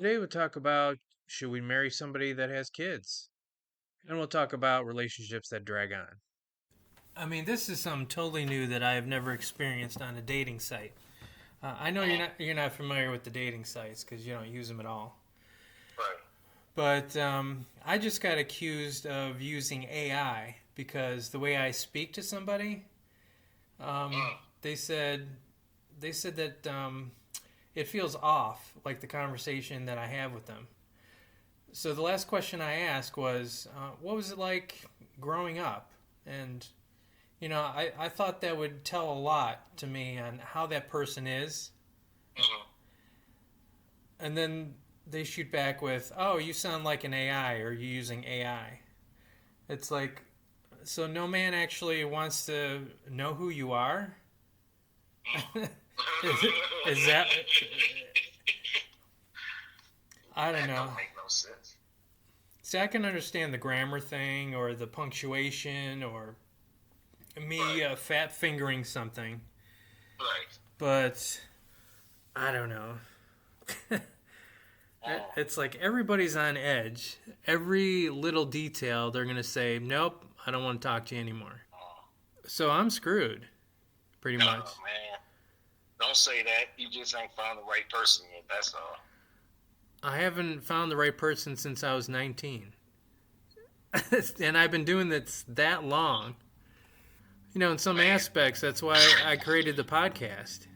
Today we'll talk about should we marry somebody that has kids? And we'll talk about relationships that drag on. I mean, this is something totally new that I have never experienced on a dating site. I know Mm, you're not familiar with the dating sites because you don't use them at all. right. But I just got accused of using AI because the way I speak to somebody, um, Mm, they said they said that it feels off, like the conversation that I have with them. So the last question I asked was, "What was it like growing up?" And I thought that would tell a lot to me on how that person is. mhm. And then they shoot back with, "Oh, you sound like an AI, or you're using AI." It's like, so no man actually wants to know who you are? is, is that, I don't That know. don't make no sense. See, I can understand the grammar thing or the punctuation or me Right, fat fingering something, right. but I don't know. Mm. It's like everybody's on edge. Every little detail, they're going to say, nope, I don't want to talk to you anymore. Mm. So I'm screwed, pretty much. Oh man, don't say that. You just ain't found the right person yet. That's all. I haven't found the right person since I was 19. And I've been doing this that long. In some Man, aspects, that's why I created the podcast.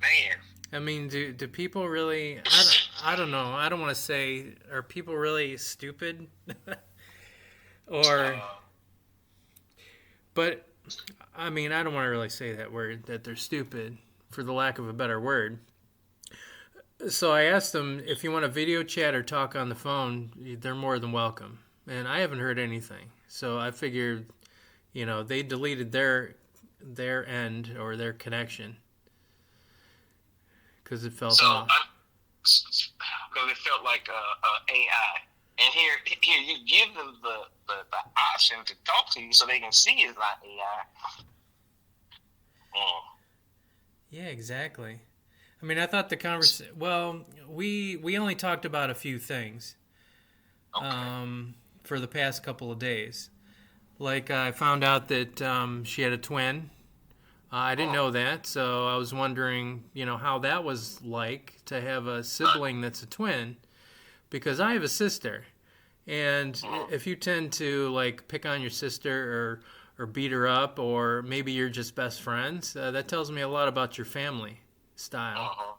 man. I mean, do people really? I don't know. I don't want to say, are people really stupid? or, Uh, but I mean, I don't want to really say that word, that they're stupid, for the lack of a better word. So I asked them if you want to video chat or talk on the phone, they're more than welcome. And I haven't heard anything. So I figured, they deleted their end or their connection because it felt so off. because it felt like AI. And here you give them the option to talk to you so they can see it's not AI. Mm, Yeah, exactly. I mean, I thought the conversation. Well, we only talked about a few things okay. for the past couple of days. Like I found out that she had a twin. I didn't Mm, know that, so I was wondering, how that was like to have a right. sibling that's a twin, because I have a sister, and Mm, if you tend to like pick on your sister or beat her up, or maybe you're just best friends, that tells me a lot about your family style. mhm.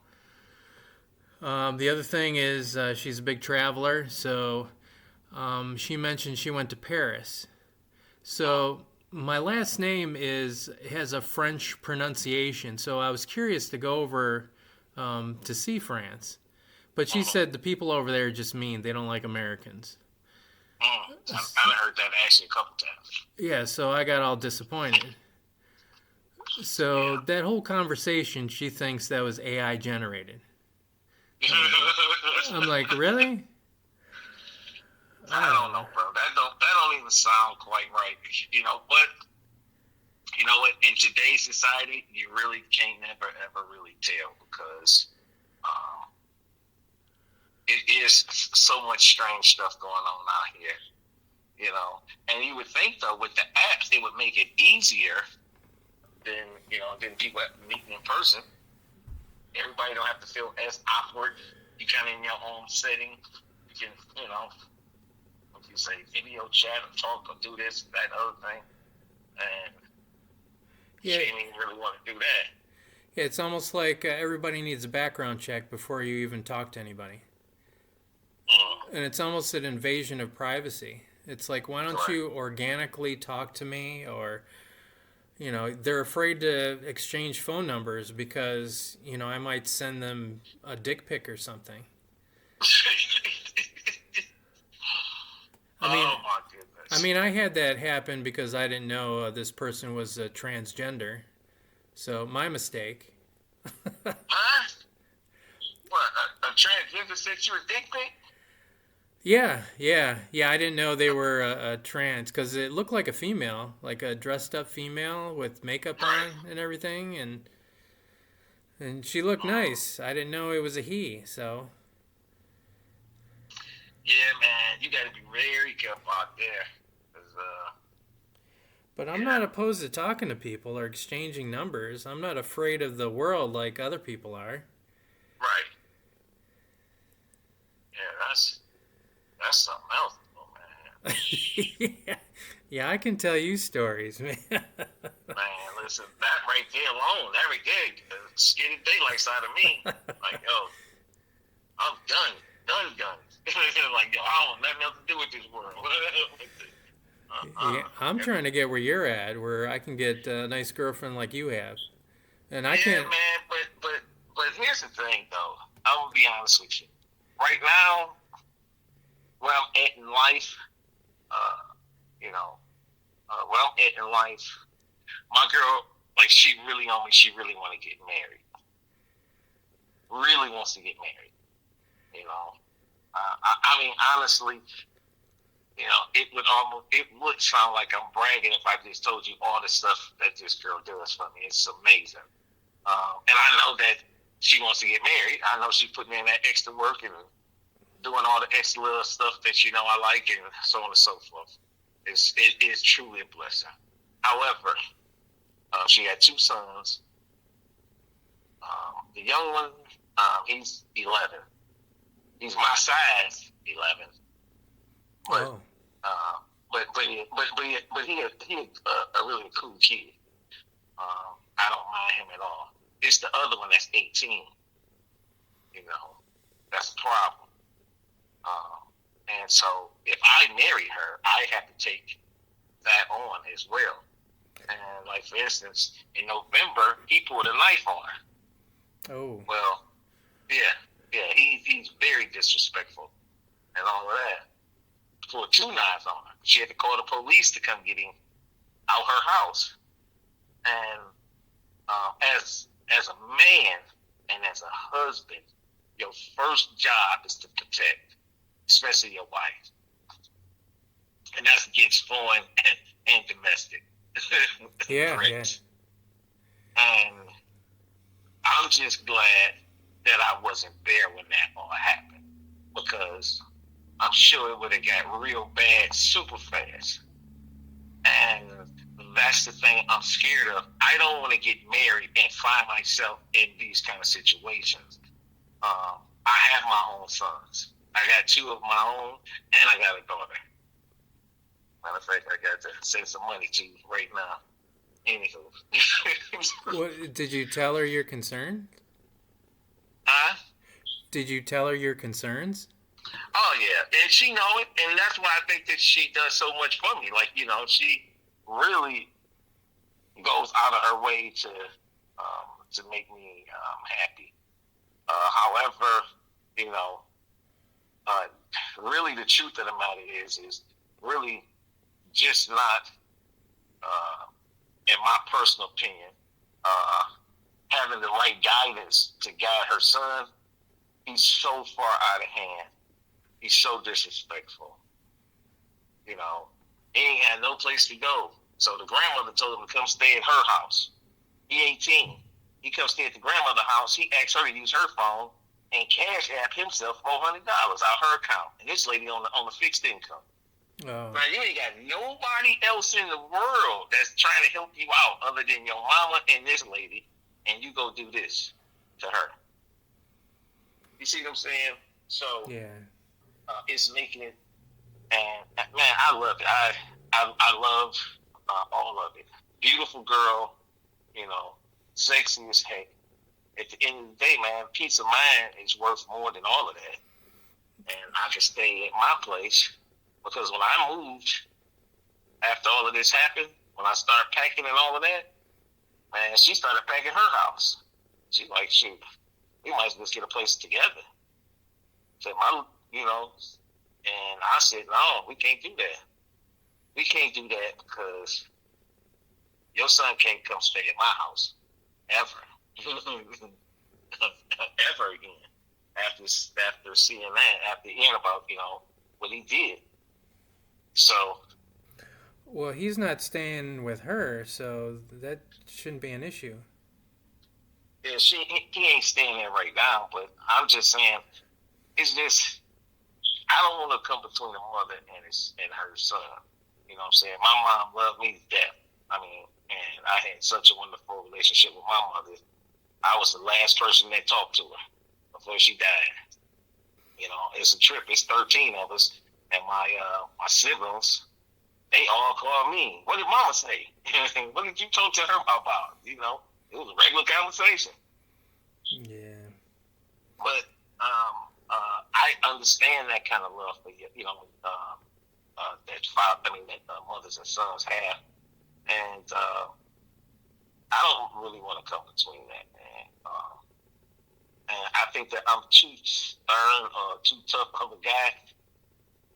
The other thing is she's a big traveler, so she mentioned she went to Paris. Mm, So my last name is has a French pronunciation, so I was curious to go over to see France. But she mhm. said the people over there are just mean; they don't like Americans. I've heard that actually a couple times. Yeah, so I got all disappointed. So Yeah. that whole conversation, she thinks that was AI generated. I'm like, really? I I don't don't know. know, bro. That don't even sound quite right. But you know what? In today's society, you really can't never ever really tell because um, it is so much strange stuff going on out here. And you would think though with the apps, it would make it easier than people meeting in person. Everybody don't have to feel as awkward. You kind of in your own setting. You can, if you say video chat or talk or do this, that, other thing, and Yeah, she didn't even really want to do that. yeah, it's almost like everybody needs a background check before you even talk to anybody. Mm, And it's almost an invasion of privacy. It's like, why don't right. you organically talk to me? Or, they're afraid to exchange phone numbers because, I might send them a dick pic or something. I mean, Oh my I goodness. mean, I had that happen because I didn't know this person was a transgender. So my mistake. Huh? What? A transgender sent you a dick pic? Yeah. I didn't know they were a trans because it looked like a female, like a dressed up female with makeup Right. on and everything, and she looked Mm, nice. I didn't know it was a he, so Yeah, man, you got to be very careful out there. 'Cause, But I'm not yeah, opposed to talking to people or exchanging numbers. I'm not afraid of the world like other people are. right. Yeah, that's something else, though, man. yeah. Yeah, I can tell you stories, man. Man, listen, that right there alone, that right there, scared the daylights out of me. Like, yo, I'm done, done. Like, yo, I don't want nothing else to do with this world. Yeah, uh-uh. I'm trying to get where you're at, where I can get a nice girlfriend like you have. And I Yeah, can't. man, but here's the thing, though. I'm gonna be honest with you. Right now, where I'm at in life, uh, you know, where I'm at in life, my girl, like, she really on me. She really want to get married. Really wants to get married. You know, I mean, honestly, it would sound like I'm bragging if I just told you all the stuff that this girl does for me. It's amazing. And I know that she wants to get married. I know she's putting in that extra work and doing all the extra little stuff that I like, and so on and so forth. It is truly a blessing. However, she had two sons. The young one, he's 11. He's my size, 11. But Oh, uh, he a really cool kid. I don't mind him at all. It's the other one that's 18. You know, that's the problem. And so if I marry her, I have to take that on as well. And like for instance, in November, he pulled a knife on her. oh, Well, he's very disrespectful and all of that. Pulled two knives on her. She had to call the police to come get him out her house. And as a man and as a husband, your first job is to protect, especially your wife, and that's against foreign and domestic. yeah, yeah. Correct. And I'm just glad that I wasn't there when that all happened, because I'm sure it would have got real bad super fast. And that's the thing I'm scared of. I don't want to get married and find myself in these kind of situations. I have my own sons. I got two of my own, and I got a daughter. Matter of fact, I got to send some money to right now. Anywho. What did you tell her your concern? Huh? Did you tell her your concerns? Oh yeah, and she know it, and that's why I think that she does so much for me. Like she really goes out of her way to make me happy. However, you know, uh, really the truth of the matter is really just not, in my personal opinion, uh, having the right guidance to guide her son. He's so far out of hand. He's so disrespectful. You know, he ain't had no place to go. So the grandmother told him to come stay at her house. He 18. He comes stay at the grandmother's house. He asked her to use her phone and cash app himself $400 out her account. And this lady on the fixed income. Oh, Now you ain't got nobody else in the world that's trying to help you out other than your mama and this lady, and you go do this to her. You see what I'm saying? So yeah. it's making it, and man, I love it. I love all of it. Beautiful girl, sexy as heck. At the end of the day, man, peace of mind is worth more than all of that. And I could stay at my place, because when I moved, after all of this happened, when I started packing and all of that, man, she started packing her house. She's like, shoot, we might as well just get a place together. So and I said, no, we can't do that. We can't do that because your son can't come stay at my house ever, ever again. After seeing that, after hearing about what he did. So Well, he's not staying with her, so that shouldn't be an issue. yeah, he ain't staying there right now. But I'm just saying, it's just I don't want to come between the mother and her son. You know what I'm saying? My mom loved me to death. I mean, and I had such a wonderful relationship with my mother. I was the last person that talked to her before she died. You know, it's a trip. It's 13 of us, and my siblings, they all call me. What did Mama say? What did you talk to her about? You know, it was a regular conversation. Yeah. But I understand that kind of love for you. You know, that mothers and sons have, and I don't really want to come between that, man. And I think that I'm too stern or too tough of a guy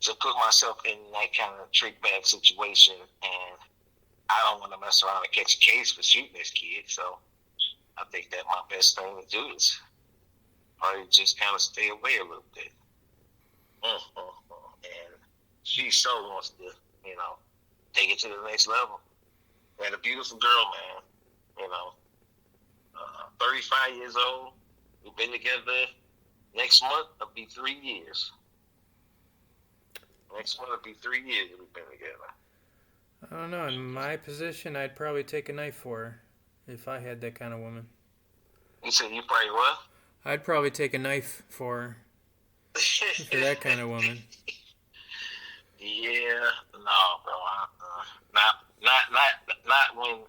to put myself in that kind of trick bag situation, and I don't want to mess around and catch a case for shooting this kid. So I think that my best thing to do is probably just kind of stay away a little bit. And she so wants to, you know, take it to the next level. And a beautiful girl, man. You know, 35 years old. We've been together. Next month, it'll be 3 years. Next month, it'll be 3 years that we've been together. I don't know. In my position, I'd probably take a knife for her if I had that kind of woman. You said you probably what? I'd probably take a knife for that kind of woman. Yeah, no, bro. Not when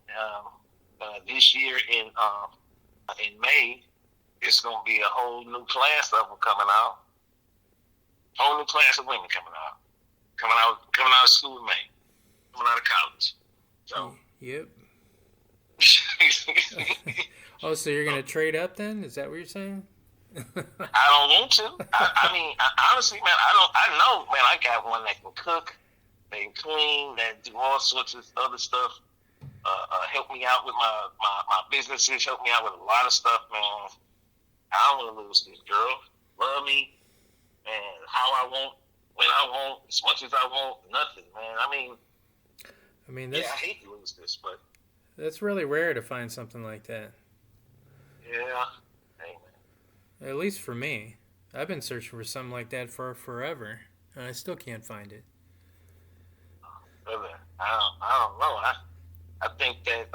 this year in May, it's gonna be a whole new class of them coming out. Whole new class of women coming out of school in May, coming out of college. So. Yep. Oh, so you're gonna trade up then? Is that what you're saying? I don't want to. I mean, honestly, man, I know, man, I got one that can cook, that can clean, that do all sorts of other stuff. Help me out with my businesses, help me out with a lot of stuff, man. I don't want to lose this girl. Love me, and how I want, when I want, as much as I want, nothing, man. I mean, that's, yeah, I hate to lose this, but that's really rare to find something like that. Yeah. Hey, man. At least for me. I've been searching for something like that for forever, and I still can't find it. Brother, I don't know. I think that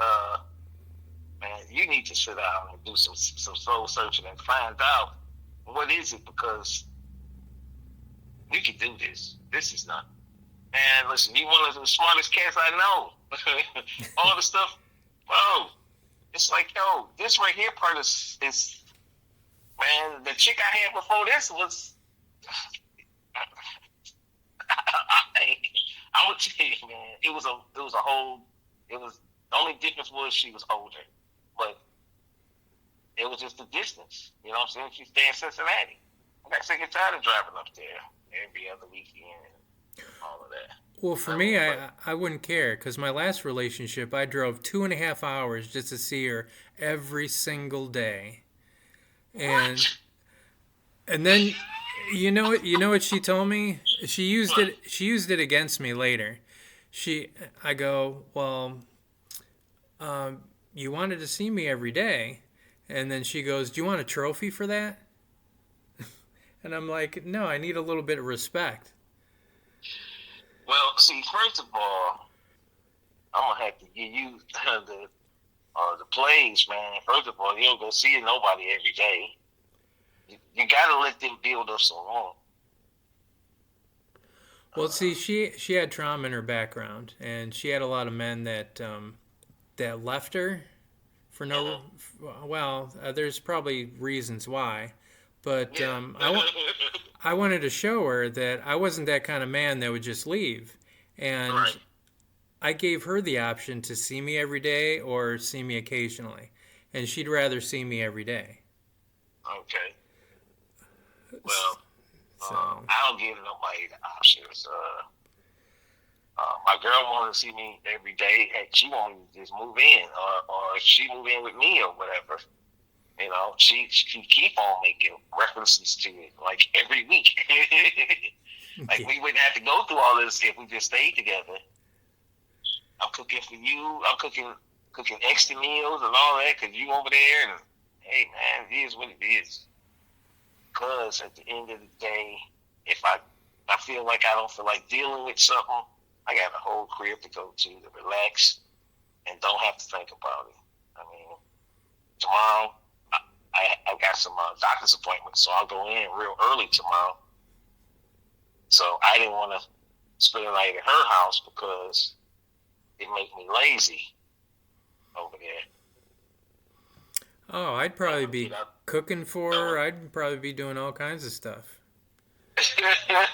man, you need to sit down and do some soul searching and find out what is it, because we can do this. This is not. Man, listen, you one of the smartest cats I know. All the stuff, bro. It's like, yo, this right here part is man, the chick I had before this was. I would tell you, man, it was the only difference was she was older, but it was just the distance. You know what I'm saying? She stayed in Cincinnati. I got sick and tired of driving up there every other weekend and all of that. Well, for me, I wouldn't care, because my last relationship, I drove 2.5 hours just to see her every single day. And What? And then you know what she told me? She used it against me later. I go, well, you wanted to see me every day. And then she goes, do you want a trophy for that? And I'm like, no, I need a little bit of respect. Well, see, first of all, I'm gonna have to give you the plays, man. First of all, you don't go see nobody every day. You gotta let them build up some room. Well, see, she had trauma in her background, and she had a lot of men that left her for no. Well, there's probably reasons why, but I wanted to show her that I wasn't that kind of man that would just leave, and right. I gave her the option to see me every day or see me occasionally, and she'd rather see me every day. Okay. Well, So. I don't give nobody the options. My girl wanted to see me every day, and she wanted to just move in, or she move in with me or whatever. You know, she keep on making references to it like every week. Like we wouldn't have to go through all this if we just stayed together. I'm cooking for you. I'm cooking extra meals and all that because you over there. And hey, man, it is what it is. Because at the end of the day, if I I feel like I don't feel like dealing with something, I got a whole crib to go to relax and don't have to think about it. I mean, tomorrow I got some doctor's appointments, so I'll go in real early tomorrow. So I didn't want to spend the night at her house because it made me lazy over there. Oh, I'd probably You be know? cooking for her. I'd probably be doing all kinds of stuff. Yeah,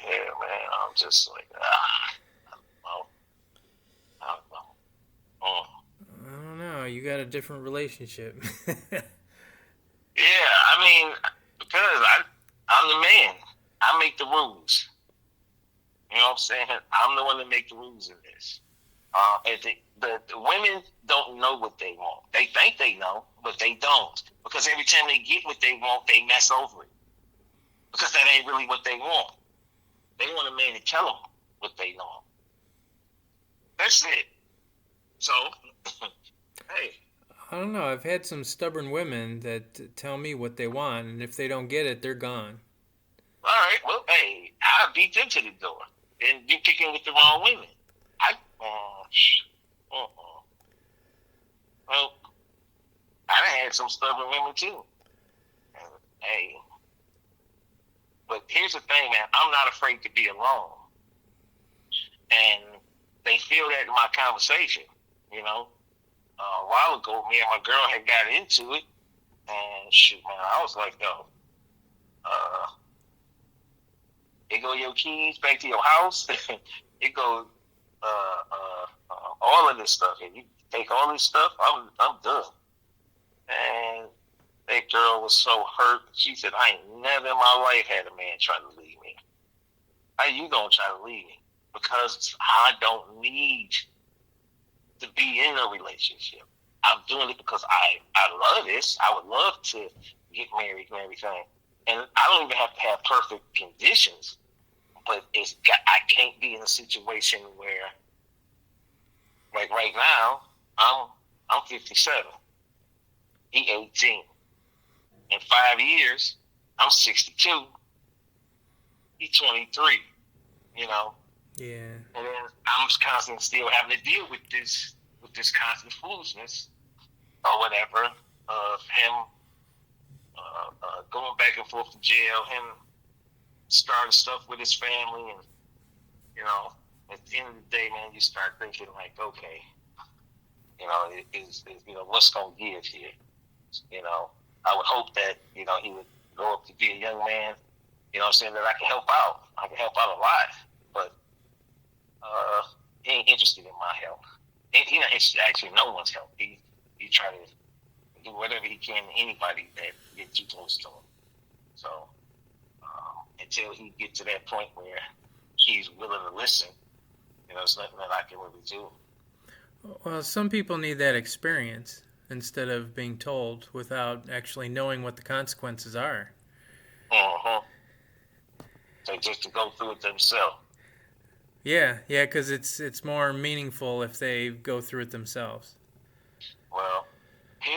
man. I'm just like, I don't know. I don't know. You got a different relationship. Yeah, I mean, because I'm the man. I make the rules. You know what I'm saying? I'm the one that make the rules in this. And the women don't know what they want. They think they know, but they don't. Because every time they get what they want, they mess over it. Because that ain't really what they want. They want a man to tell them what they want. That's it. So, hey. I don't know. I've had some stubborn women that tell me what they want, and if they don't get it, they're gone. All right, well, hey, I beat them to the door. And you picking with the wrong women. Well, I done had some stubborn women too. And, hey, but here's the thing, man. I'm not afraid to be alone. And they feel that in my conversation, you know. A while ago, me and my girl had got into it. And shoot, man, I was like, yo, it go your keys back to your house. It go all of this stuff. And you take all this stuff, I'm done. And that girl was so hurt. She said, I ain't never in my life had a man try to leave me. How you gonna try to leave me? Because I don't need to be in a relationship. I'm doing it because I love this. I would love to get married and everything. And I don't even have to have perfect conditions, but I can't be in a situation where, like right now, I'm 57. He 18. In 5 years, I'm 62. He 23. You know. Yeah. And then I'm constantly still having to deal with this constant foolishness or whatever of him going back and forth to jail, him starting stuff with his family, and you know, at the end of the day, man, you start thinking like, okay, you know, is you know, what's gonna give here? You know, I would hope that, you know, he would grow up to be a young man, you know what I'm saying, that I can help out. I can help out a lot, but he ain't interested in my help. He not interested, actually, no one's help. He try to do whatever he can to anybody that gets too close to him. So until he gets to that point where he's willing to listen, you know, there's nothing that I can really do. Well, some people need that experience instead of being told without actually knowing what the consequences are. Uh-huh. So just to go through it themselves. Yeah, because it's more meaningful if they go through it themselves. Well, the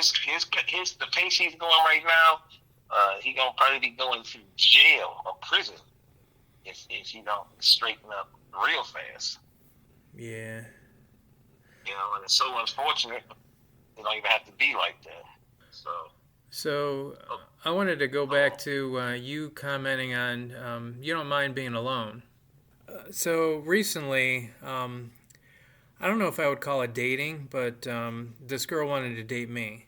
pace he's going right now, he gonna probably be going to jail or prison if he don't straighten up real fast. Yeah. You know, and it's so unfortunate. It don't even have to be like that. So I wanted to go back to you commenting on you don't mind being alone. So recently, I don't know if I would call it dating, but this girl wanted to date me.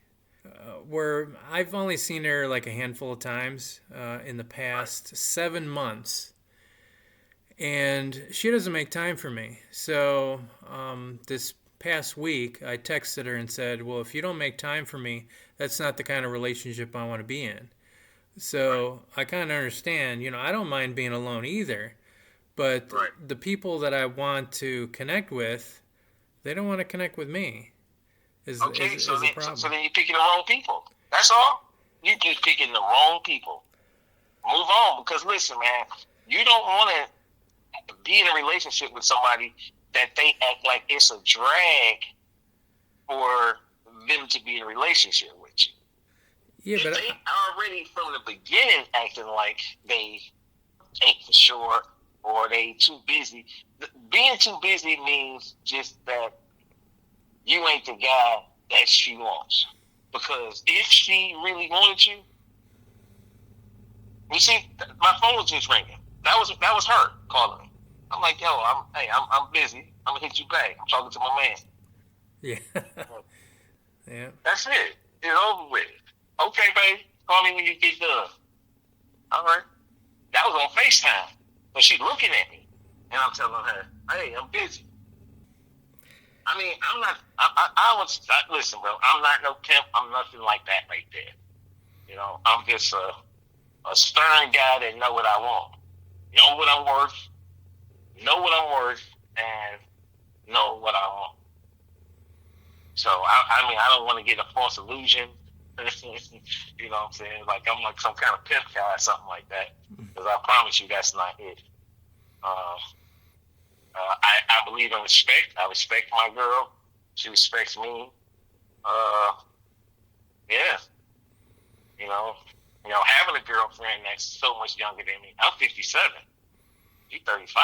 Where I've only seen her like a handful of times in the past 7 months. And she doesn't make time for me. So this past week, I texted her and said, well, if you don't make time for me, that's not the kind of relationship I want to be in. So I kind of understand, you know, I don't mind being alone either. But the people that I want to connect with, they don't want to connect with me. So then you're picking the wrong people. That's all. You're just picking the wrong people. Move on, because listen, man, you don't want to be in a relationship with somebody that they act like it's a drag for them to be in a relationship with you. Yeah, If but they already from the beginning acting like they ain't for sure or they too busy, being too busy means just that you ain't the guy that she wants. Because if she really wanted you, you see, my phone was just ringing. That was her calling me. I'm like, yo, I'm busy. I'm gonna hit you back. I'm talking to my man. yeah, yeah, That's it. It's over with. Okay, babe. Call me when you get done. All right. That was on FaceTime. But she's looking at me. And I'm telling her, hey, I'm busy. I mean, I'm not, listen, bro, I'm not no pimp. I'm nothing like that right there. You know, I'm just a stern guy that know what I want. Know what I'm worth, and know what I want. So, I mean, I don't want to get a false illusion. You know what I'm saying? Like, I'm like some kind of pimp guy or something like that. Because I promise you that's not it. I believe in respect. I respect my girl. She respects me. Yeah. You know, having a girlfriend that's so much younger than me. I'm 57. She's 35.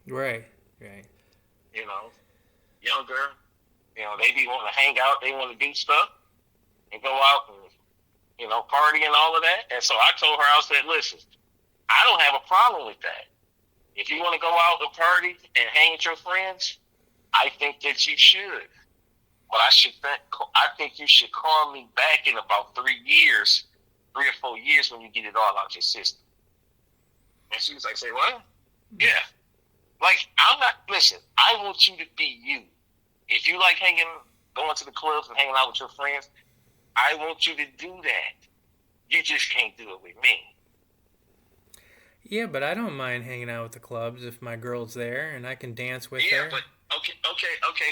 right, right. You know, younger. You know, they be wanting to hang out. They want to do stuff and go out and, party and all of that. And so I told her, I said, listen, I don't have a problem with that. If you want to go out and party and hang with your friends, I think that you should. But I think you should call me back in about 3 or 4 years when you get it all out your system. And she was like, say what? Yeah. Like, listen, I want you to be you. If you like going to the clubs and hanging out with your friends, I want you to do that. You just can't do it with me. Yeah, but I don't mind hanging out with the clubs if my girl's there and I can dance with Yeah, her. but okay,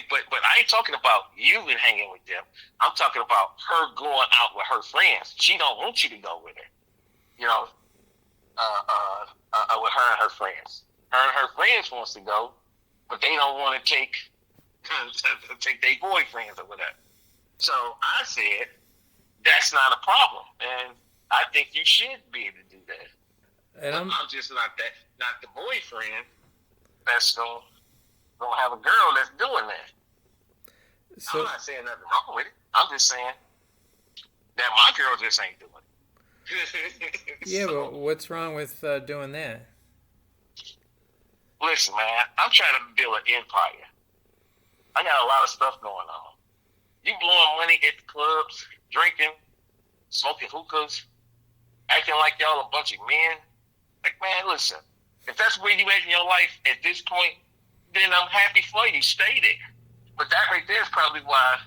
but I ain't talking about you and hanging with them. I'm talking about her going out with her friends. She don't want you to go with her. You know, with her and her friends. Her and her friends wants to go, but they don't want to take their boyfriends or whatever. So I said that's not a problem, and I think you should be able to do that. And I'm just not the boyfriend that's gonna have a girl that's doing that. so, I'm not saying nothing wrong with it. I'm just saying that my girl just ain't doing it. yeah, but what's wrong with doing that? Listen, man, I'm trying to build an empire. I got a lot of stuff going on. You blowing money at the clubs, drinking, smoking hookahs, acting like y'all a bunch of men. Like, man, listen, if that's where you at in your life at this point, then I'm happy for you. Stay there. But that right there is probably why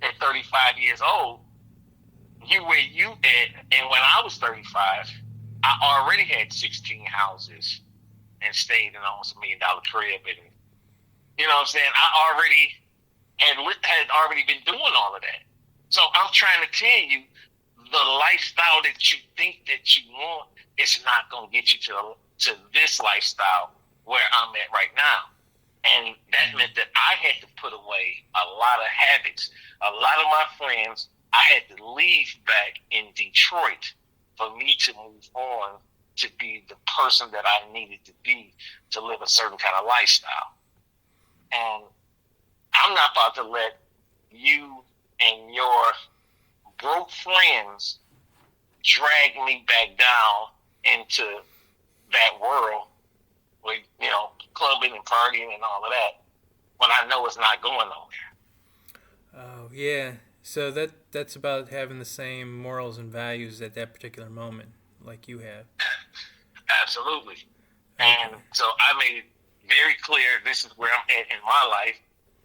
at 35 years old, you where you at. And when I was 35, I already had 16 houses and stayed in almost $1 million crib. And, you know what I'm saying? I already had already been doing all of that. So I'm trying to tell you, the lifestyle that you think that you want is not going to get you to this lifestyle where I'm at right now. And that meant that I had to put away a lot of habits. A lot of my friends, I had to leave back in Detroit for me to move on to be the person that I needed to be to live a certain kind of lifestyle. And I'm not about to let you and your broke friends drag me back down into that world with, clubbing and partying and all of that when I know it's not going nowhere. Oh, yeah. So that's about having the same morals and values at that particular moment, like you have. Absolutely. Okay. And so I made it very clear this is where I'm at in my life,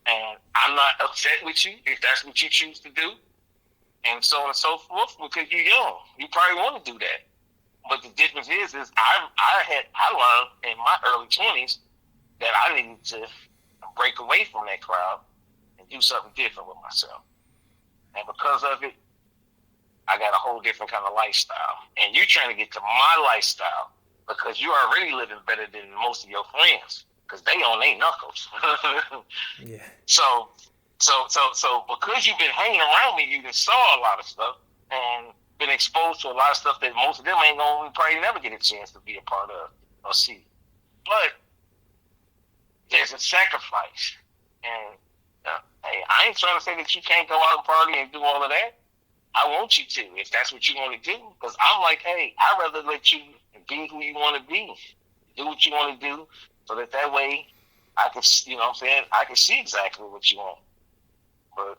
and I'm not upset with you if that's what you choose to do, and so on and so forth, because you're young. You probably want to do that. But the difference is I learned in my early 20s that I needed to break away from that crowd and do something different with myself. And because of it, I got a whole different kind of lifestyle. And you're trying to get to my lifestyle because you're already living better than most of your friends because they on their knuckles. Yeah. So because you've been hanging around me, you saw a lot of stuff. and been exposed to a lot of stuff that most of them ain't gonna probably never get a chance to be a part of or see. But there's a sacrifice, and hey, I ain't trying to say that you can't go out and party and do all of that. I want you to, if that's what you want to do, because I'm like, hey, I'd rather let you be who you want to be, do what you want to do, so that way I can, you know what I'm saying, I can see exactly what you want. But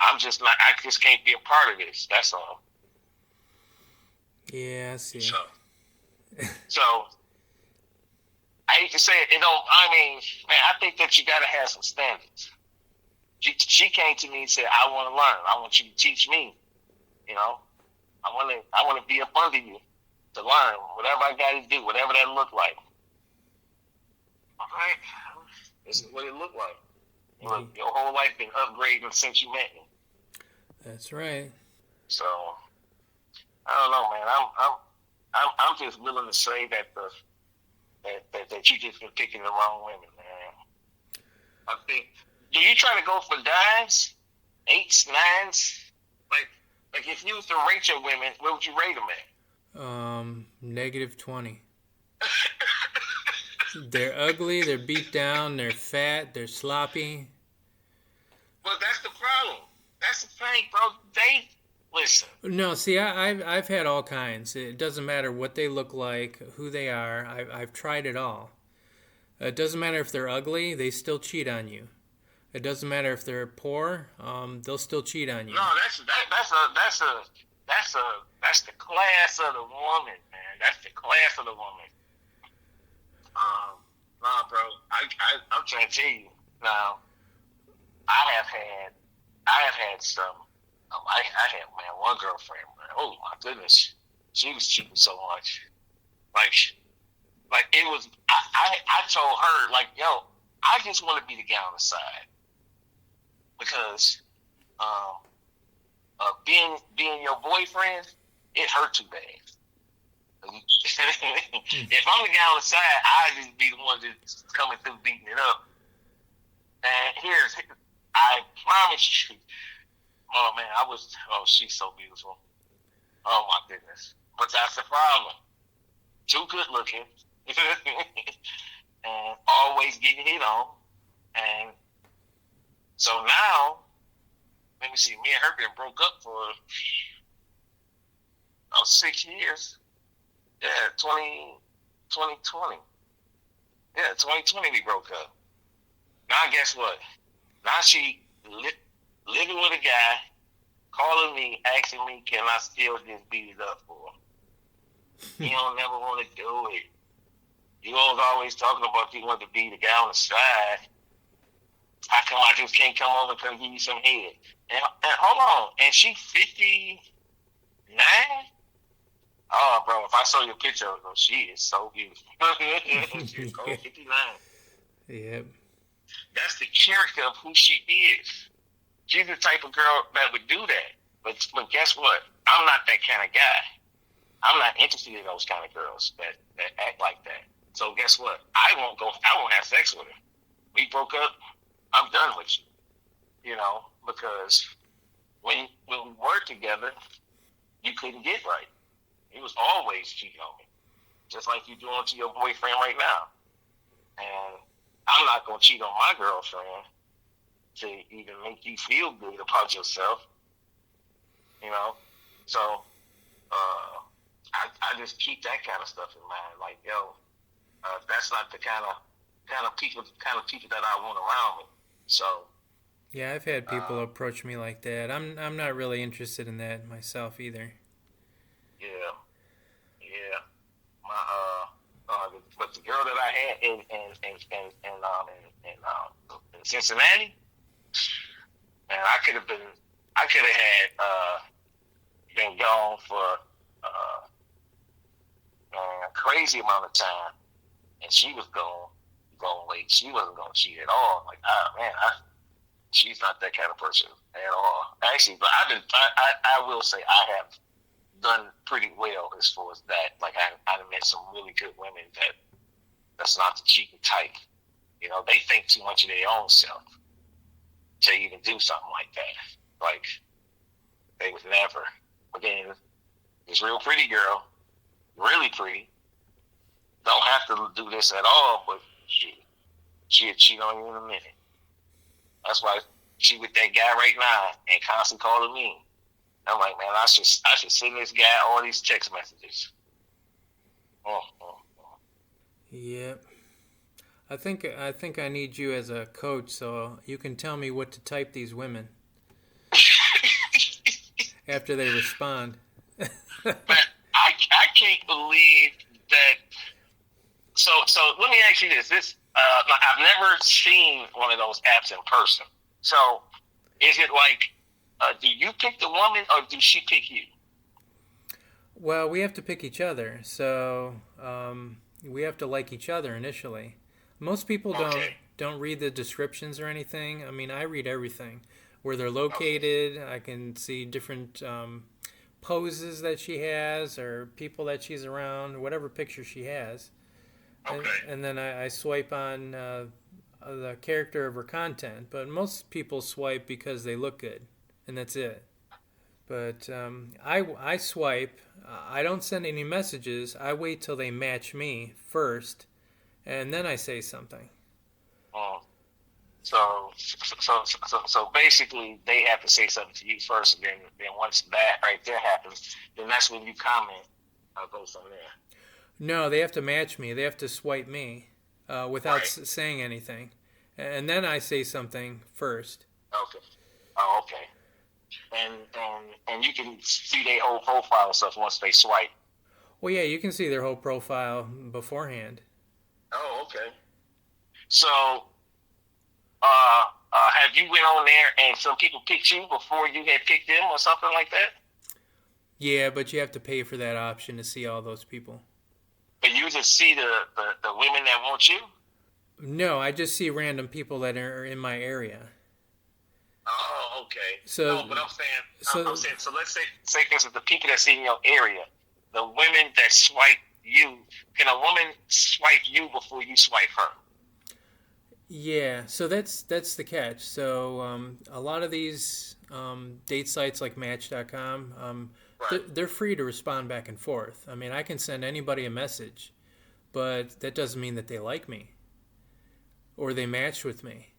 I'm just not, I just can't be a part of this. That's all. Yeah, I see. So I hate to say it, I mean, man, I think that you got to have some standards. She came to me and said, I want to learn. I want you to teach me. You know, I want to be up under you to learn whatever I got to do, whatever that look like. All right, this is what it looked like. Look, your whole life been upgrading since you met me. That's right. So I don't know, man. I'm just willing to say that that you just been picking the wrong women, man. I think. Do you try to go for 9s, 8s, 9s? Like if you was to rate your women, where would you rate them at? -20. They're ugly, they're beat down, they're fat, they're sloppy. Well, that's the problem. That's the thing, bro. They listen. No, see, I've had all kinds. It doesn't matter what they look like, who they are. I've tried it all. It doesn't matter if they're ugly; they still cheat on you. It doesn't matter if they're poor; they'll still cheat on you. No, that's the class of the woman, man. That's the class of the woman. Nah, bro. I'm trying to tell you now. I have had some. I had one girlfriend. Man, oh my goodness, she was cheating so much. Like it was. I told her like, yo, I just want to be the guy on the side because being your boyfriend, it hurt too bad. If I'm the guy on the side, I just be the one that's coming through beating it up. And I promise you, oh man, she's so beautiful. Oh my goodness. But that's the problem. Too good looking. And always getting hit on. And so now, let me see, me and her been broke up for 6 years. Yeah, 2020. Yeah, 2020 we broke up. Now guess what? Now she living with a guy, calling me, asking me, can I still just beat it up for her? You don't never want to do it. You always talking about you want to be the guy on the side. How come I just can't come over and give you some head? And hold on, and she 59? Oh, bro, if I saw your picture of her, she is so beautiful. She's 59. Yep. That's the character of who she is. She's the type of girl that would do that. But guess what? I'm not that kind of guy. I'm not interested in those kind of girls that act like that. So guess what? I won't have sex with her. We broke up. I'm done with you. You know, because when we were together, you couldn't get right. He was always cheating on me. Just like you're doing to your boyfriend right now. And I'm not going to cheat on my girlfriend to even make you feel good about yourself. You know? So, I just keep that kind of stuff in mind. Like, yo, that's not the kind of people that I want around me. So. Yeah, I've had people approach me like that. I'm not really interested in that myself either. Yeah. But the girl that I had in Cincinnati, man, I could have had been gone for a crazy amount of time, and she was going late. She wasn't going to cheat at all. Like, she's not that kind of person at all. Actually, but I will say I have done pretty well as far as that. Like I met some really good women that's not the cheating type. You know, they think too much of their own self to even do something like that. Like they would never. But then this real pretty girl, really pretty, don't have to do this at all, but she'll cheat on you in a minute. That's why she with that guy right now and constantly calling me. I'm like, man, I should send this guy all these text messages. Oh. Yep. I think I need you as a coach so you can tell me what to type these women after they respond. Man, I can't believe that. So let me ask you this. I've never seen one of those apps in person. So is it like, do you pick the woman or do she pick you? Well, we have to pick each other, so we have to like each other initially. Most people don't read the descriptions or anything. I mean, I read everything. Where they're located, I can see different poses that she has or people that she's around, whatever picture she has. And then I swipe on the character of her content. But most people swipe because they look good, and that's it. But I swipe. I don't send any messages. I wait till they match me first, and then I say something. Oh. So basically, they have to say something to you first, and then once that right there happens, then that's when you comment. I'll go from there. No, they have to match me. They have to swipe me without Right. saying anything, and then I say something first. Okay. Oh, okay. And you can see their whole profile and stuff once they swipe. Well, yeah, you can see their whole profile beforehand. Oh, okay. So, have you went on there and some people picked you before you had picked them or something like that? Yeah, but you have to pay for that option to see all those people. But you just see the women that want you? No, I just see random people that are in my area. Oh, okay. So, no, but I'm so saying, so let's say for instance, the people that's in your area, the women that swipe you, can a woman swipe you before you swipe her? yeah, so that's the catch. So a lot of these date sites like Match.com, Right. they're free to respond back and forth. I mean, I can send anybody a message, but that doesn't mean that they like me or they match with me.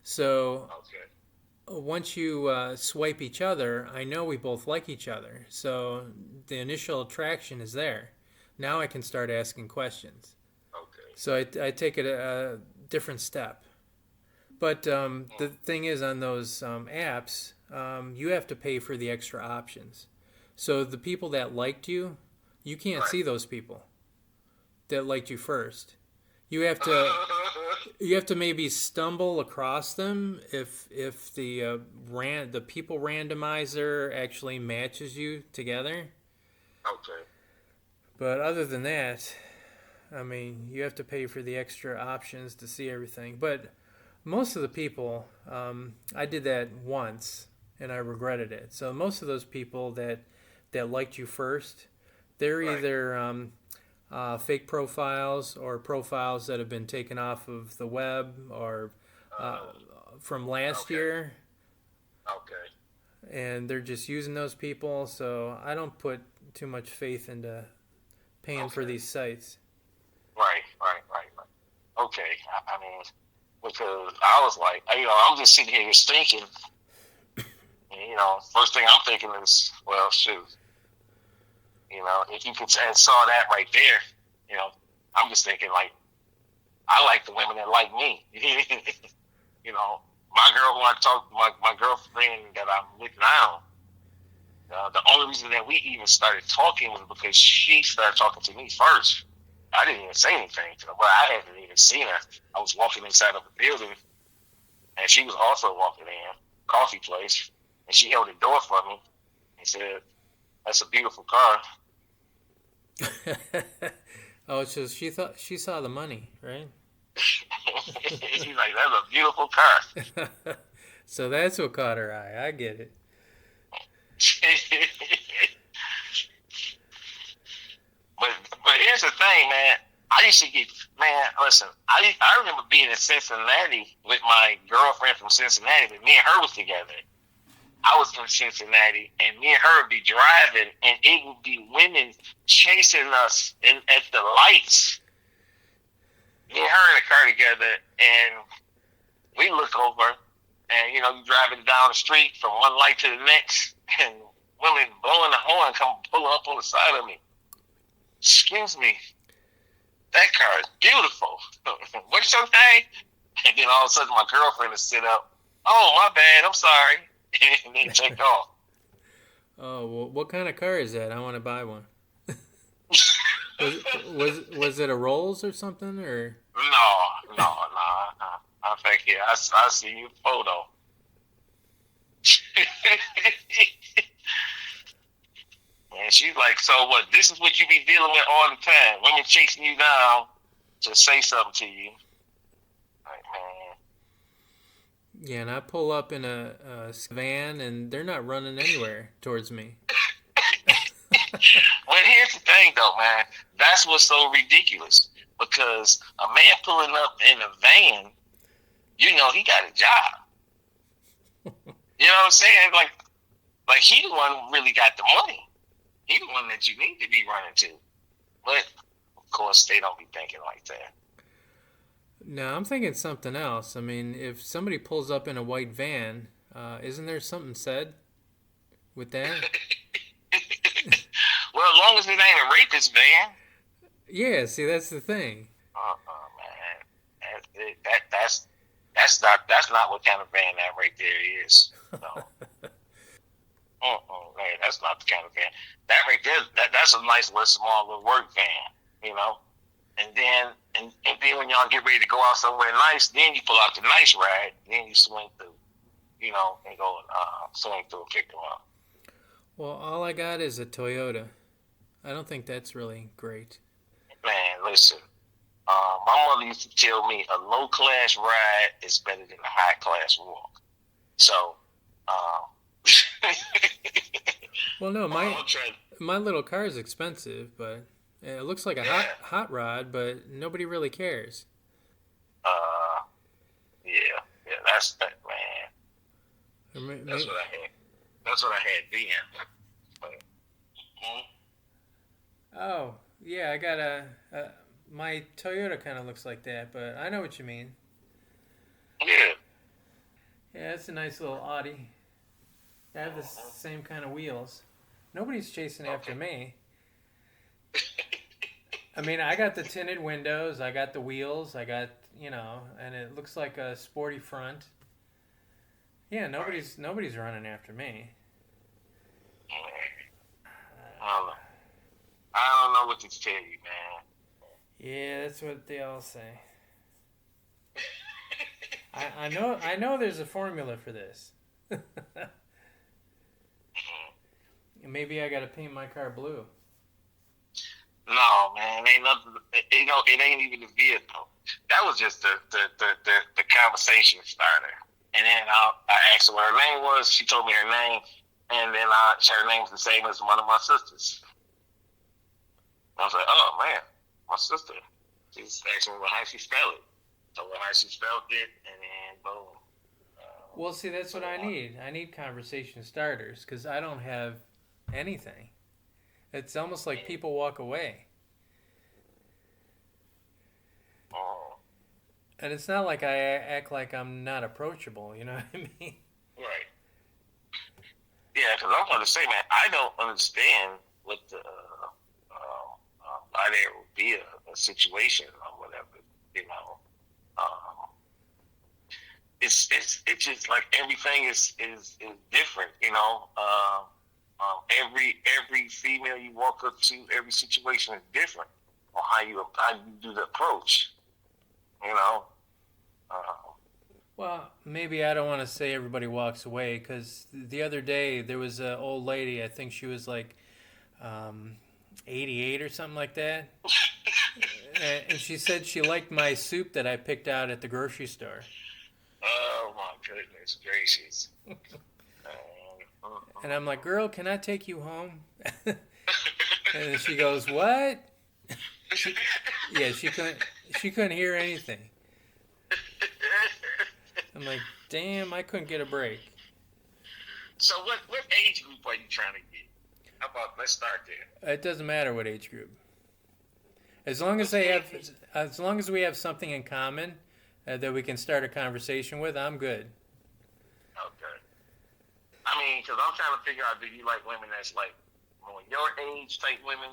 So Okay. once you swipe each other, I know we both like each other. So the initial attraction is there. Now I can start asking questions. Okay. So I take it a different step. But the thing is, on those apps, you have to pay for the extra options. So the people that liked you, you can't Right. see those people that liked you first. You have to maybe stumble across them if the people randomizer actually matches you together. Okay. But other than that, I mean, you have to pay for the extra options to see everything. But most of the people, I did that once and I regretted it. So most of those people that liked you first, they're Right. either fake profiles or profiles that have been taken off of the web or from last Okay. year, Okay. and they're just using those people. So I don't put too much faith into paying for Okay. these sites. Right. Okay. I mean, because I was like, I'm just sitting here just thinking, first thing I'm thinking is, well, shoot, if you could and saw that right there, I'm just thinking like, I like the women that like me. My girl, when I talk, my girlfriend that I'm with now, the only reason that we even started talking was because she started talking to me first. I didn't even say anything to her. Well, I hadn't even seen her. I was walking inside of the building, and she was also walking in, coffee place, and she held the door for me and said, "That's a beautiful car." Oh, so she saw the money, right? She's like, "That's a beautiful car." So that's what caught her eye. I get it. But here's the thing, man. I used to get, man, listen, I remember being in Cincinnati with my girlfriend from Cincinnati, but me and her was together. I was in Cincinnati, and me and her would be driving, and it would be women chasing us at the lights. Me and her in the car together, and we look over, and you driving down the street from one light to the next, and women blowing the horn come pull up on the side of me. Excuse me, that car is beautiful. What's your name? And then all of a sudden, my girlfriend would sit up. Oh, my bad. I'm sorry. And then take off. Oh, well, what kind of car is that? I want to buy one. was it a Rolls or something, or? No. I think I see your photo. And she's like, so what? This is what you be dealing with all the time. Women chasing you down to say something to you. Like, man. Yeah, and I pull up in a van, and they're not running anywhere towards me. Well, here's the thing, though, man. That's what's so ridiculous. Because a man pulling up in a van, he got a job. You know what I'm saying? Like he the one who really got the money. He the one that you need to be running to. But, of course, they don't be thinking like that. No, I'm thinking something else. I mean, if somebody pulls up in a white van, isn't there something said with that? Well, as long as it ain't a rapist van. Yeah, see, that's the thing. Man. That's not what kind of van that right there is. No. Man, that's not the kind of van. That right there, that's a nice little small little work van, And then when y'all get ready to go out somewhere nice, then you pull out the nice ride, then you swing through, and go swing through and pick them up. Well, all I got is a Toyota. I don't think that's really great. Man, listen. My mother used to tell me a low class ride is better than a high class walk. So, well, no, my little car is expensive, but it looks like a hot rod, but nobody really cares. Yeah, that's that, man. That's what I had. That's what I had then. Oh, yeah, I got my Toyota kind of looks like that, but I know what you mean. Yeah. Yeah, it's a nice little Audi. I have the same kind of wheels. Nobody's chasing after me. I mean, I got the tinted windows, I got the wheels, I got, and it looks like a sporty front. Yeah, nobody's running after me. I don't know what to tell you, man. Yeah, that's what they all say. I know there's a formula for this. Maybe I gotta paint my car blue. No, man, ain't nothing. It ain't even the vehicle. That was just the conversation starter. And then I asked her what her name was. She told me her name, and then her name's the same as one of my sisters. I was like, oh man, my sister. She just asked me how she spelled it. Told her how she spelled it, and then boom. Well, see, that's what I need. I need conversation starters because I don't have anything. It's almost like people walk away. Oh. And it's not like I act like I'm not approachable, you know what I mean? Right. Yeah, because I'm going to say, man, I don't understand what why there would be a situation or whatever, It's just like everything is different, Every female you walk up to, every situation is different on how you do the approach, Well, maybe I don't want to say everybody walks away because the other day there was an old lady, I think she was like 88 or something like that. And she said she liked my soup that I picked out at the grocery store. Oh, my goodness gracious. And I'm like, girl, can I take you home? And she goes, what? She couldn't hear anything. I'm like, damn, I couldn't get a break. So what age group are you trying to get? How about let's start there. It doesn't matter what age group. As long as we have something in common that we can start a conversation with, I'm good. Okay. I mean, because I'm trying to figure out, do you like women that's like more your age type women?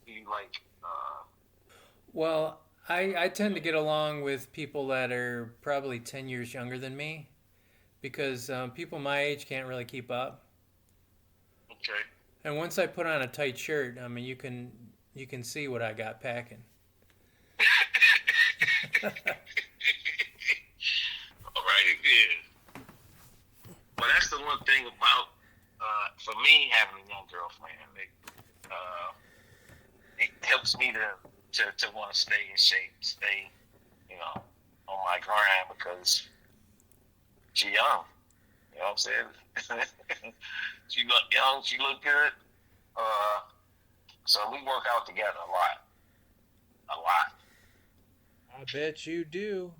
Do you like? Well, I tend to get along with people that are probably 10 years younger than me because people my age can't really keep up. Okay. And once I put on a tight shirt, I mean, you can see what I got packing. All right, good. Well, that's the one thing about for me having a young girlfriend. It helps me to want to stay in shape, stay, on my grind because she young. You know what I'm saying? She look young. She look good. So we work out together a lot. I bet you do.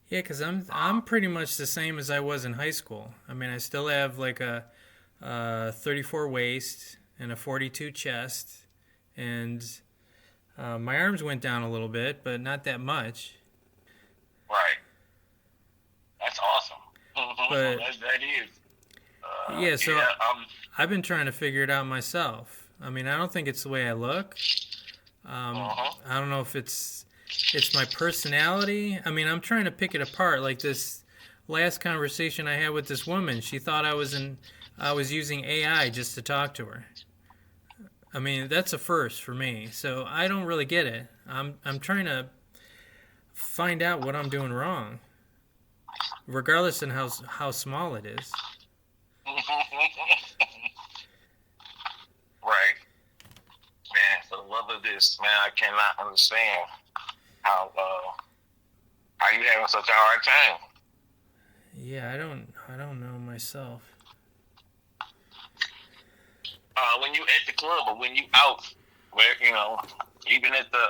Yeah, because I'm pretty much the same as I was in high school. I mean, I still have like a 34 waist and a 42 chest, and my arms went down a little bit, but not that much. Right. That's awesome. But that is. yeah, so I've been trying to figure it out myself. I mean, I don't think it's the way I look. I don't know if it's my personality. I mean, I'm trying to pick it apart. Like this last conversation I had with this woman, she thought I was using AI just to talk to her. I mean, that's a first for me. So I don't really get it. I'm trying to find out what I'm doing wrong, regardless of how small it is. Right. Man, for the love of this, man, I cannot understand how you having such a hard time. Yeah, I don't know myself. When you at the club or when you out, where even at the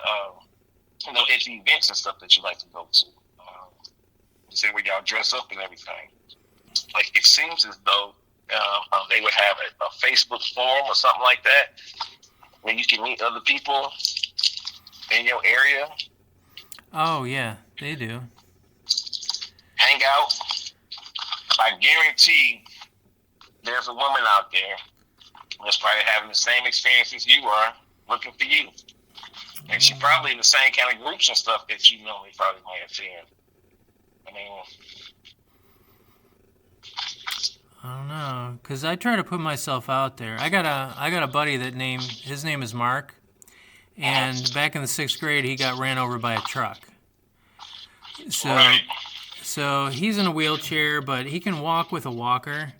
at the events and stuff that you like to go to, you say where y'all dress up and everything. Like it seems as though they would have a Facebook forum or something like that where you can meet other people in your area. Oh yeah, they do. Hang out. I guarantee there's a woman out there that's probably having the same experiences you are, looking for you. And she probably in the same kind of groups and stuff that you normally probably might have seen. I mean, I don't know, cause I try to put myself out there. I got a buddy his name is Mark, and back in the 6th grade he got ran over by a truck. So right. so he's in a wheelchair, but he can walk with a walker,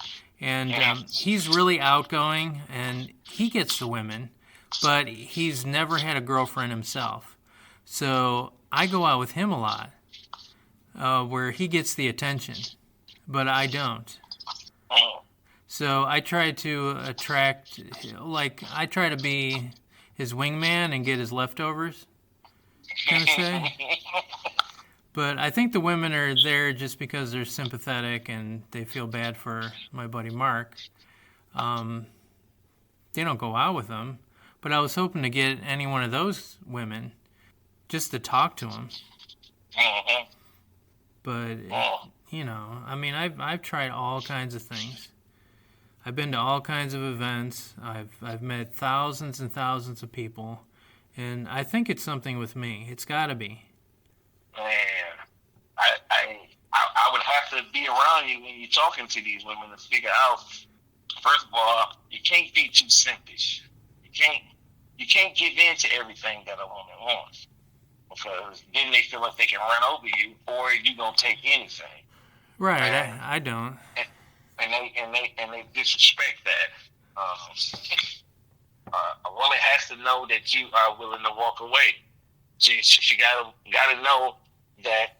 and he's really outgoing, and he gets the women, but he's never had a girlfriend himself. So I go out with him a lot, where he gets the attention, but I don't. So I try to attract, I try to be his wingman and get his leftovers, kind of say. But I think the women are there just because they're sympathetic and they feel bad for my buddy Mark. They don't go out with him, but I was hoping to get any one of those women just to talk to him. But I mean, I've tried all kinds of things. I've been to all kinds of events. I've met thousands and thousands of people, and I think it's something with me. It's got to be. Man, I would have to be around you when you're talking to these women to figure out. First of all, you can't be too simpish. You can't give in to everything that a woman wants, because then they feel like they can run over you, or you gonna take anything. Right, I don't. And they disrespect that. A woman has to know that you are willing to walk away. She gotta know that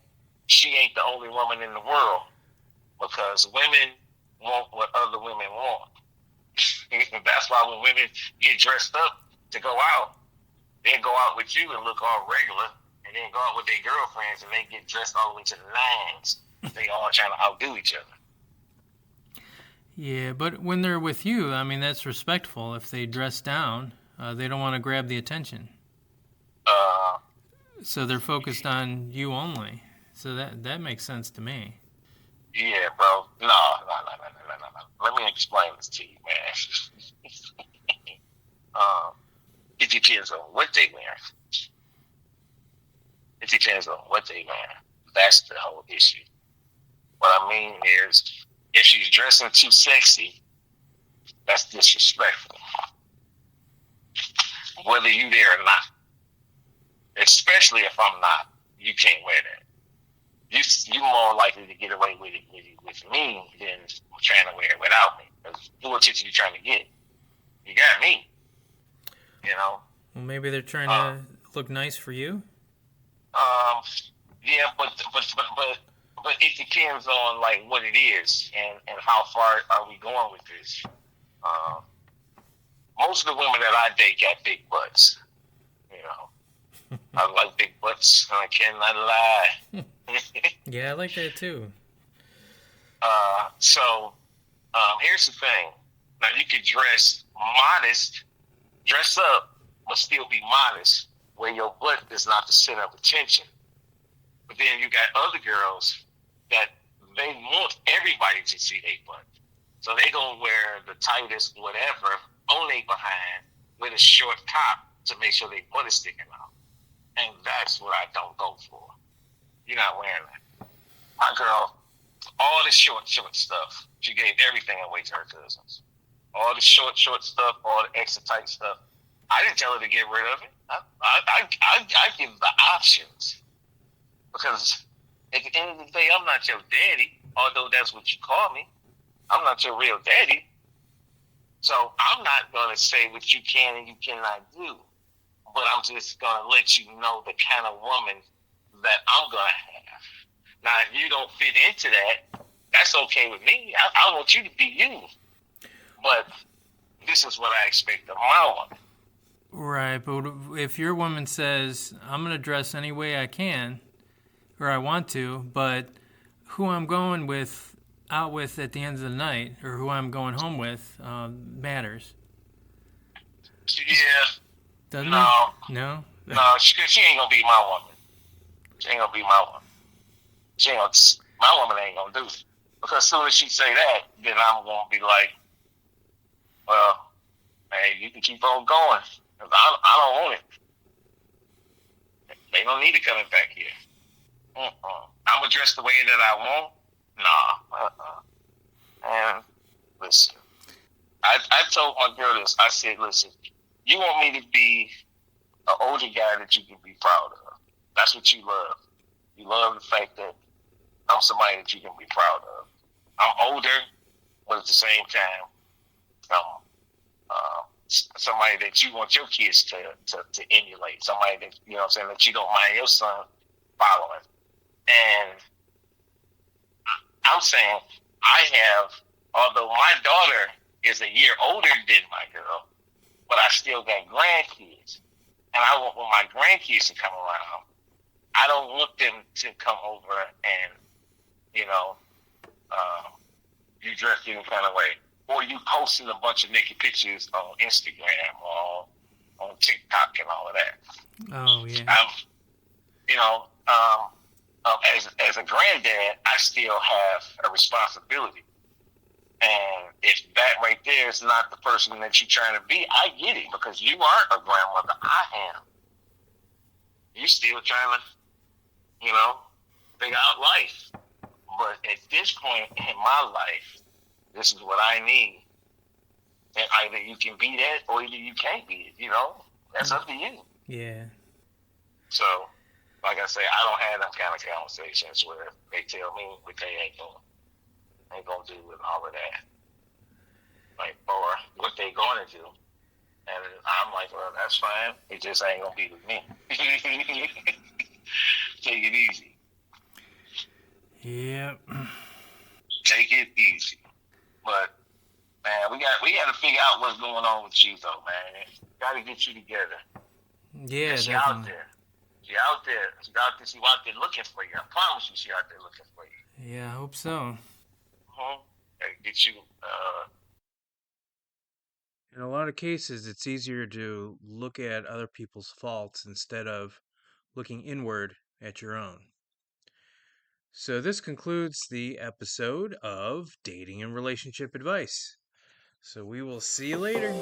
she ain't the only woman in the world, because women want what other women want. That's why when women get dressed up to go out, they go out with you and look all regular, and then go out with their girlfriends and they get dressed all the way to the nines. They all trying to outdo each other. Yeah, but when they're with you, I mean, that's respectful. If they dress down, they don't want to grab the attention. Uh, So they're focused on you only. So that makes sense to me. yeah, bro. No. Let me explain this to you, man. um, it depends on what they wear. It depends on what they wear. That's the whole issue. What I mean is, if she's dressing too sexy, that's disrespectful. Whether you there or not, especially if I'm not, you can't wear that. You more likely to get away with it with me than trying to wear it without me. Because who attention you trying to get? You got me. You know. Well, maybe they're trying to look nice for you. Um. Yeah, but it depends on like what it is and how far are we going with this. Um. Most of the women that I date got big butts. You know. I like big butts. I cannot lie. Yeah, I like that too. So here's the thing. Now you could dress modest, dress up, but still be modest, where your butt is not the center of attention. But then you got other girls that they want everybody to see their butt, so they gonna wear the tightest whatever on their behind with a short top to make sure their butt is sticking out, and that's what I don't go for. You're not wearing that. My girl, all the short stuff, she gave everything away to her cousins. All the short stuff, all the extra tight stuff. I didn't tell her to get rid of it. I give the options. Because at the end of the day, I'm not your daddy, although that's what you call me. I'm not your real daddy. So I'm not going to say what you can and you cannot do. But I'm just going to let you know the kind of woman that I'm going to have. Now, if you don't fit into that, that's okay with me. I want you to be you. But this is what I expect of my woman. Right, but if your woman says, I'm going to dress any way I can, or I want to, but who I'm going out with at the end of the night, or who I'm going home with, matters. Yeah. Doesn't No. it? No? No, she ain't going to be my woman. She ain't going to be my woman. My woman ain't going to do it. Because as soon as she say that, then I'm going to be like, well, hey, you can keep on going. Cause I don't want it. They don't need to coming back here. I'm going to dress the way that I want? Nah. And listen, I told my girl this. I said, listen, you want me to be an older guy that you can be proud of. That's what you love. You love the fact that I'm somebody that you can be proud of. I'm older, but at the same time, I'm somebody that you want your kids to emulate. Somebody that, you know what I'm saying, that you don't mind your son following. And I'm saying although my daughter is a year older than my girl, but I still got grandkids. And I want when my grandkids to come around, I don't want them to come over and, you know, you dressed any kind of way. Or you posting a bunch of naked pictures on Instagram or on TikTok and all of that. Oh, yeah. You know, as a granddad, I still have a responsibility. And if that right there is not the person that you're trying to be, I get it, because you aren't a grandmother. I am. You're still trying to, you know, figure out life. But at this point in my life, this is what I need. And either you can be that or either you can't be it, you know? That's up to you. Yeah. So, like I say, I don't have them kind of conversations where they tell me what they ain't gonna do with all of that. Like, or what they gonna do. And I'm like, well, that's fine. It just ain't gonna be with me. Take it easy. Yep. Take it easy. But man, we got to figure out what's going on with you, though, man. Got to get you together. Yeah, She definitely. out there. She out there. She out there looking for you. I promise you, she out there looking for you. Yeah, I hope so. Mm-hmm. get you. In a lot of cases, it's easier to look at other people's faults instead of looking inward at your own. So, this concludes the episode of Dating and Relationship Advice. So, we will see you later.